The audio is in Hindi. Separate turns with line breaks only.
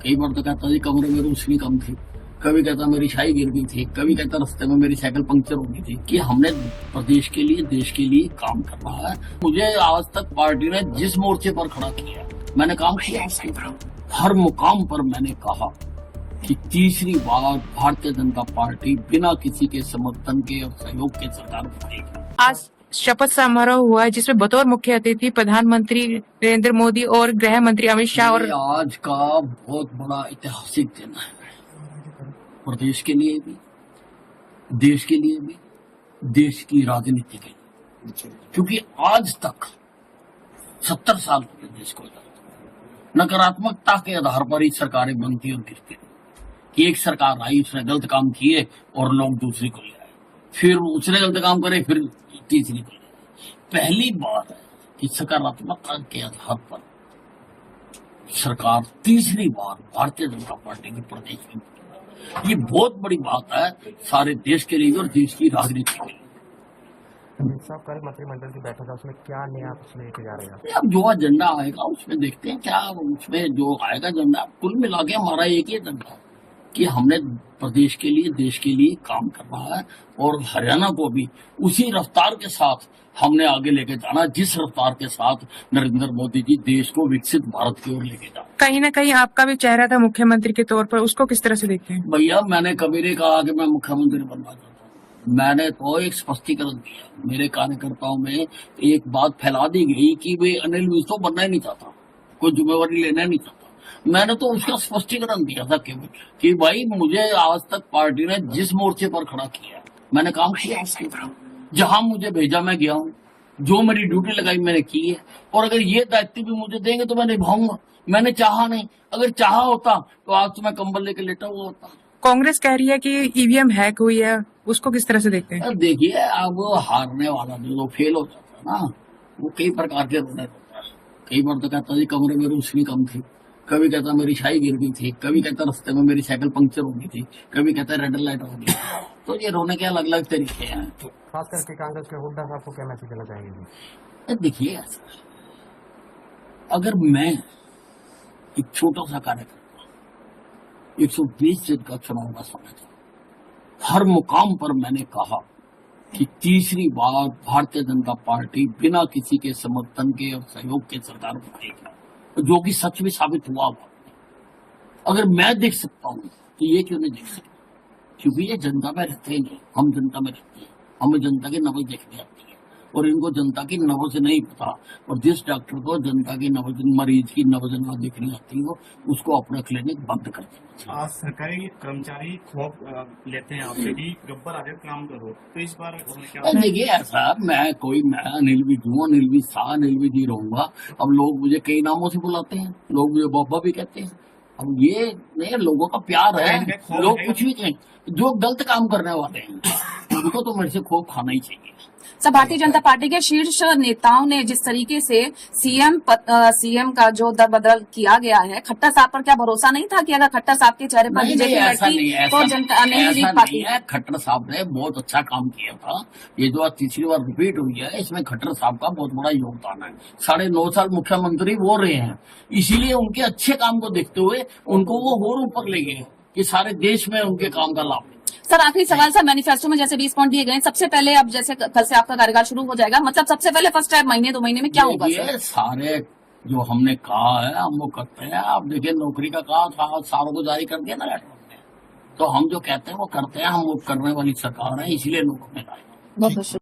कई बार तो कहता जी कमरे में रोशनी कम थी, कभी कहता मेरी शाही गिर गई थी, कभी कहता रास्ते में मेरी साइकिल पंक्चर हो गई थी। कि हमने प्रदेश के लिए, देश के लिए काम करना है। मुझे आज तक पार्टी ने जिस मोर्चे पर खड़ा किया, मैंने काम किया। हर मुकाम पर मैंने कहा कि तीसरी बार भारतीय जनता पार्टी बिना किसी के समर्थन के और सहयोग के सरकार बनाएगी।
आज शपथ समारोह हुआ है जिसमें बतौर मुख्य अतिथि प्रधानमंत्री नरेंद्र मोदी और गृह मंत्री अमित शाह और
आज का बहुत बड़ा ऐतिहासिक दिन है, प्रदेश के लिए भी, देश के लिए भी, देश की राजनीति के लिए। क्योंकि आज तक 70 साल हो गए देश को, नकारात्मकता के आधार पर ही सरकारें बनती और गिरती। कि एक सरकार आई, उसने गलत काम किए और लोग दूसरी को ले आए, फिर उसने गलत काम करे, फिर तीसरी को ले आए। पहली बार है कि सकारात्मकता के आधार पर सरकार तीसरी बार भारतीय जनता पार्टी की प्रदेश में। ये बहुत बड़ी बात है सारे देश के लिए और देश की राजनीति के लिए।
कल मंत्रिमंडल की बैठक है, उसमें क्या नया कुछ लेके जा रहे हैं?
अब जो एजेंडा आएगा उसमें देखते हैं क्या उसमें जो आएगा एजेंडा। कुल मिला के हमारा एक ही एजेंडा है कि हमने प्रदेश के लिए, देश के लिए काम करना है और हरियाणा को भी उसी रफ्तार के साथ हमने आगे लेके जाना जिस रफ्तार के साथ नरेंद्र मोदी जी देश को विकसित भारत की ओर लेके जाना।
कहीं न कहीं आपका भी चेहरा था मुख्यमंत्री के तौर पर, उसको किस तरह से देखते हैं?
भैया मैंने कभी नहीं कहा कि मैं मुख्यमंत्री बनना चाहता हूँ। मैंने तो एक स्पष्टीकरण दिया। मेरे कार्यकर्ताओं में एक बात फैला दी गई कि वे अनिल विज तो बनना ही नहीं चाहता, कोई जिम्मेवारी लेना नहीं चाहता। मैंने तो उसका स्पष्टीकरण दिया था केवल कि भाई मुझे आज तक पार्टी ने जिस मोर्चे पर खड़ा किया, मैंने काम किया। जहां मुझे भेजा मैं गया हूँ, जो मेरी ड्यूटी लगाई मैंने की है, और अगर ये दायित्व भी मुझे देंगे तो मैं निभाऊंगा। मैंने चाहा नहीं, अगर चाहा होता तो आज तो मैं कंबल लेके लेटा हुआ होता।
कांग्रेस कह रही है कि ईवीएम हैक हुई है, उसको किस तरह से देखते हैं?
देखिए, अब हारने वाला जो फेल हो जाता है ना, वो कई प्रकार के रोने होता है। कई बार तो कहता जी कमरे में रोशनी कम थी, कभी कहता मेरी शाही गिर गई थी, कभी कहता रास्ते में मेरी साइकिल पंक्चर हो गई थी, कभी कहता रेड लाइट हो गई। तो ये रोने के अलग अलग तरीके हैं।
खास करके कांग्रेस के हुड्डा साहब को क्या मैसेज देना चाहेंगे?
देखिए, अगर मैं एक छोटा सा कार्यकर्ता 120 सीट का चुनाव का समय था, हर मुकाम पर मैंने कहा कि तीसरी बार भारतीय जनता पार्टी बिना किसी के समर्थन के और सहयोग के सरकार बनाएगी, जो कि सच भी साबित हुआ। अगर मैं देख सकता हूँ तो ये क्यों नहीं देख सकता? क्योंकि ये जनता में रहते नहीं, हम जनता में रहते हैं, हमें जनता की नब्ज देखनी आती है और इनको जनता की नब्ज नहीं पता। और जिस डॉक्टर को जनता की नब्ज, मरीज की नब्ज ना देखनी आती हो, उसको अपना क्लिनिक बंद कर देना।
आज सरकारी कर्मचारी खौफ लेते हैं आपसे कि गब्बर आकर काम करो, तो इस बार क्या?
देखिए, ऐसा मैं अनिल विज हूँ, अनिल विज था, अनिल विज ही रहूंगा। अब लोग मुझे कई नामों से बुलाते हैं, लोग मुझे बाबा भी कहते हैं। अब ये नहीं, लोगों का प्यार है, लोग कुछ भी कहें। जो गलत काम करने वाले हैं उनको तो मेरे से खौफ खाना ही चाहिए।
सर, भारतीय जनता पार्टी के शीर्ष नेताओं ने जिस तरीके से सीएम का जो दरबदल किया गया है, खट्टर साहब पर क्या भरोसा नहीं था कि अगर खट्टर साहब के चेहरे पर बीजेपी लड़ती तो जनता नहीं जीत पाती है?
खट्टर साहब ने बहुत अच्छा काम किया था। ये जो आज तीसरी बार रिपीट हुई है, इसमें खट्टर साहब का बहुत बड़ा योगदान है। 9.5 साल मुख्यमंत्री वो रहे हैं, इसीलिए उनके अच्छे काम को देखते हुए उनको वो और ऊपर ले गए कि सारे देश में उनके काम का लाभ।
सर, आखिरी सवाल सर, मैनिफेस्टो में जैसे 20 पॉइंट दिए गए, सबसे पहले अब जैसे कल से आपका कार्यकाल शुरू हो जाएगा, मतलब सबसे पहले फर्स्ट टाइम महीने 2 महीने में क्या होगा?
ये सारे जो हमने कहा है हम वो करते हैं। आप देखिए, नौकरी का कहा था, सारों को जारी कर दिया ना लेटर ने, तो हम जो कहते हैं वो करते हैं। हम वो करने वाली सरकार है, इसलिए लोग हमें